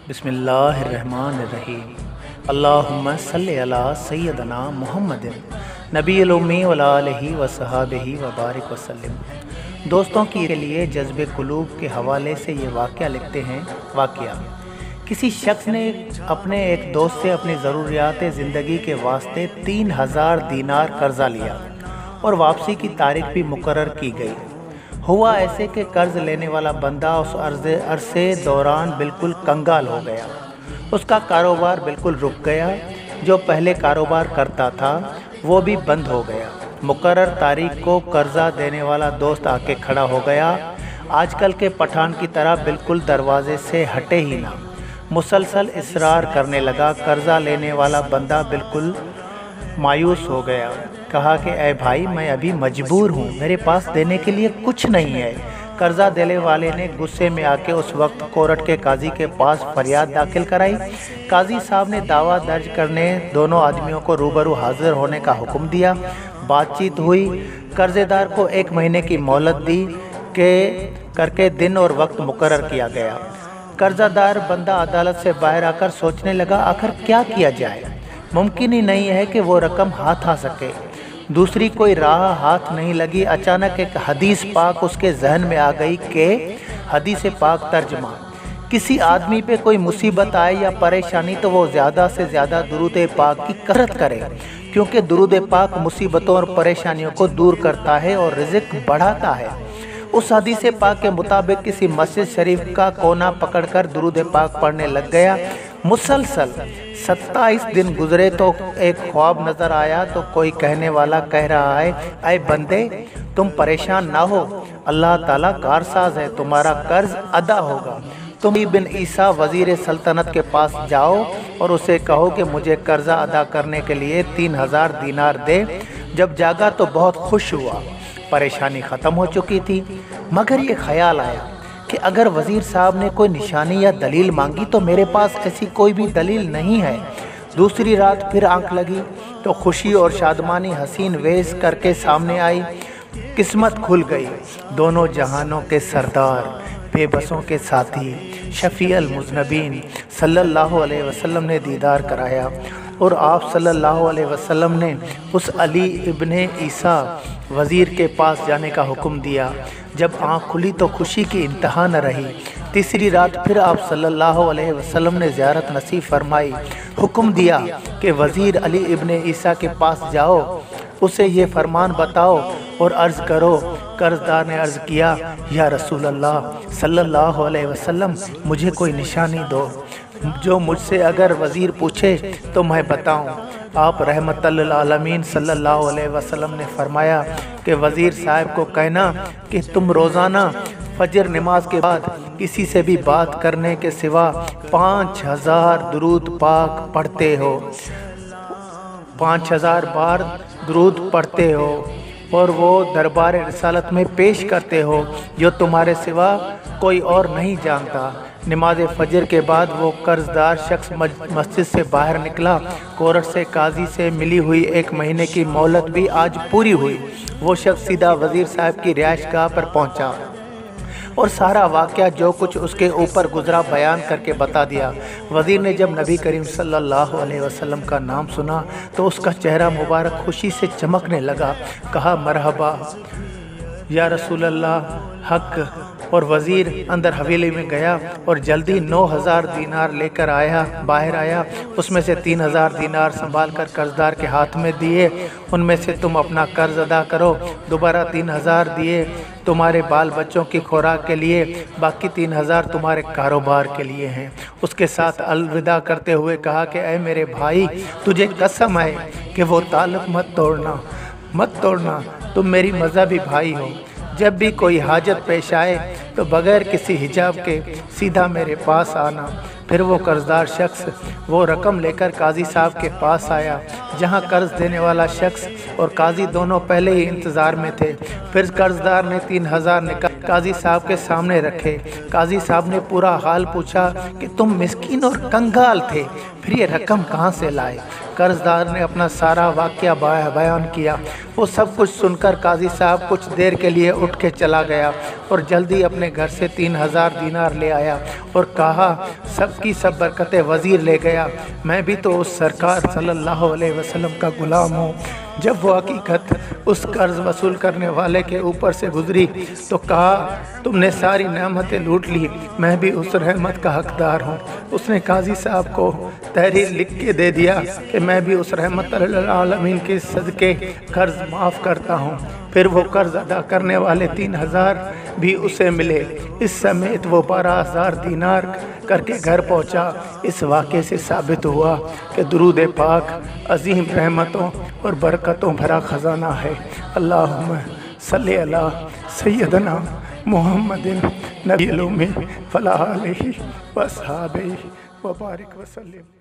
बिस्मिल्लाहिर्रहमानिर्रहीम। अल्लाहुम्मा सल्लि अला सय्यदना मुहम्मदिन नबील उम्मी व अला आलिहि व सहाबिहि व बारिक वसल्लम। दोस्तों के लिए जज्बे कुलूब के हवाले से ये वाक़या लिखते हैं। वाक़या किसी शख्स ने अपने एक दोस्त से अपनी ज़रूरियात ज़िंदगी के वास्ते 3000 दीनार कर्ज़ा लिया और वापसी की तारीख भी मुकर्रर की गई। हुआ ऐसे कि कर्ज़ लेने वाला बंदा उस अरसे दौरान बिल्कुल कंगाल हो गया। उसका कारोबार बिल्कुल रुक गया। जो पहले कारोबार करता था वो भी बंद हो गया। मुकर्रर तारीख को कर्ज़ा देने वाला दोस्त आके खड़ा हो गया। आजकल के पठान की तरह बिल्कुल दरवाजे से हटे ही ना, मुसलसल इसरार करने लगा। कर्ज़ा लेने वाला बंदा बिल्कुल मायूस हो गया। कहा कि ऐ भाई, मैं अभी मजबूर हूँ, मेरे पास देने के लिए कुछ नहीं है। कर्ज़ा देने वाले ने गुस्से में आके उस वक्त कोर्ट के काजी के पास फरियाद दाखिल कराई। काजी साहब ने दावा दर्ज करने दोनों आदमियों को रूबरू हाजिर होने का हुक्म दिया। बातचीत हुई। कर्ज़ेदार को 1 महीने की मोहलत दी करके दिन और वक्त मुकर्रर किया गया। कर्ज़दार बंदा अदालत से बाहर आकर सोचने लगा, आखिर क्या किया जाए। मुमकिन ही नहीं है कि वो रकम हाथ आ सके। दूसरी कोई राह हाथ नहीं लगी। अचानक एक हदीस पाक उसके जहन में आ गई कि हदीस पाक तर्जमा, किसी आदमी पे कोई मुसीबत आए या परेशानी तो वो ज़्यादा से ज़्यादा दुरूद पाक की कसरत करे, क्योंकि दुरूद पाक मुसीबतों और परेशानियों को दूर करता है और रिज़्क़ बढ़ाता है। उस हदीस पाक के मुताबिक किसी मस्जिद शरीफ का कोना पकड़कर दुरूद पाक पढ़ने लग गया। मुसलसल 27 दिन गुजरे तो एक ख्वाब नज़र आया। तो कोई कहने वाला कह रहा है, ऐ बंदे, तुम परेशान ना हो, अल्लाह ताला कारसाज है, तुम्हारा कर्ज अदा होगा। तुम बिन ईसा वज़ीर सल्तनत के पास जाओ और उसे कहो कि मुझे कर्जा अदा करने के लिए 3000 दीनार दे। जब जागा तो बहुत खुश हुआ। परेशानी ख़त्म हो चुकी थी, मगर ये ख्याल आया कि अगर वज़ीर साहब ने कोई निशानी या दलील मांगी तो मेरे पास ऐसी कोई भी दलील नहीं है। दूसरी रात फिर आंख लगी तो खुशी और शादमानी हसीन वेश करके सामने आई। किस्मत खुल गई। दोनों जहानों के सरदार, बेबसों के साथी, शफ़ी अल मुज़नबीन सल्लल्लाहु अलैहि वसल्लम ने दीदार कराया और आप सल्लल्लाहु अलैहि वसल्लम ने उस अली इब्ने ईसा वज़ीर के पास जाने का हुक्म दिया। जब आँख खुली तो खुशी की इंतहा न रही। तीसरी रात फिर आप सल्लल्लाहु अलैहि वसल्लम ने ज़ियारत नसीब फरमाई। हुक्म दिया कि वज़ीर अली इब्ने ईसा के पास जाओ, उसे ये फरमान बताओ और अर्ज़ करो। कर्ज़दार ने अर्ज़ किया, या रसूल अल्लाह सल्लल्लाहु अलैहि वसल्लम, मुझे कोई निशानी दो जो मुझसे अगर वज़ीर पूछे तो मैं बताऊं। आप रहमतल आलमीन सल्लल्लाहु अलैहि वसल्लम ने फरमाया कि वज़ीर साहब को कहना कि तुम रोज़ाना फजर नमाज के बाद किसी से भी बात करने के सिवा 5000 दुरूद पाक पढ़ते हो, 5000 बार दुरूद पढ़ते हो और वो दरबार रिसालत में पेश करते हो, जो तुम्हारे सिवा कोई और नहीं जानता। नमाज फजर के बाद वो कर्जदार शख्स मस्जिद से बाहर निकला। कोर्ट से काजी से मिली हुई 1 महीने की मोहलत भी आज पूरी हुई। वो शख्स सीधा वज़ीर साहब की रिहाइशगाह पर पहुंचा और सारा वाक़या जो कुछ उसके ऊपर गुजरा बयान करके बता दिया। वज़ीर ने जब नबी करीम सल्लल्लाहु अलैहि वसल्लम का नाम सुना तो उसका चेहरा मुबारक खुशी से चमकने लगा। कहा, मरहबा या रसूल अल्लाह, हक। और वज़ीर अंदर हवेली में गया और जल्दी 9000 दीनार लेकर बाहर आया। उसमें से 3000 दीनार संभाल कर कर्जदार के हाथ में दिए। उनमें से तुम अपना कर्ज अदा करो। दोबारा 3000 दिए तुम्हारे बाल बच्चों की खुराक के लिए, बाकी 3000 तुम्हारे कारोबार के लिए हैं। उसके साथ अलविदा करते हुए कहा कि ऐ मेरे भाई, तुझे कसम है कि वो ताल्लुक़ मत तोड़ना, तुम मेरी मज़हबी भाई हो। जब भी कोई हाजत पेश आए तो बग़ैर किसी हिजाब के सीधा मेरे पास आना। फिर वो कर्जदार शख्स वो रकम लेकर काजी साहब के पास आया, जहां कर्ज देने वाला शख्स और काजी दोनों पहले ही इंतज़ार में थे। फिर कर्जदार ने 3000 निकाल काजी साहब के सामने रखे। काजी साहब ने पूरा हाल पूछा कि तुम मिस्कीन और कंगाल थे, फिर ये रकम कहाँ से लाए। कर्जदार ने अपना सारा वाक़या बयान किया। वो सब कुछ सुनकर काजी साहब कुछ देर के लिए उठ के चला गया और जल्दी अपने अपने घर से 3000 दीनार ले आया और कहा सब की सब बरकतें वज़ीर ले गया, मैं भी तो उस सरकार सल्लल्लाहु अलैहि वसल्लम का ग़ुलाम हूँ। जब वो हकीकत उस कर्ज़ वसूल करने वाले के ऊपर से गुजरी तो कहा तुमने सारी नेमतें लूट ली, मैं भी उस रहमत का हकदार हूँ। उसने काजी साहब को तहरीर लिख के दे दिया कि मैं भी उस रहमत अल आलमीन के सदक़े कर्ज़ माफ़ करता हूँ। फिर वो कर्ज़ अदा करने वाले 3000 भी उसे मिले। इस समेत वो 12000 दीनार करके घर पहुँचा। इस वाक़े से साबित हुआ कि दुरूद पाक अज़ीम रहमतों और बरकतों भरा ख़ज़ाना है। अल्लाहुम्मा सल्ली अला सय्यदना मुहम्मदिन नबील उम्मी व अला आलिहि व अस्हाबिहि व बारिक व सल्लिम।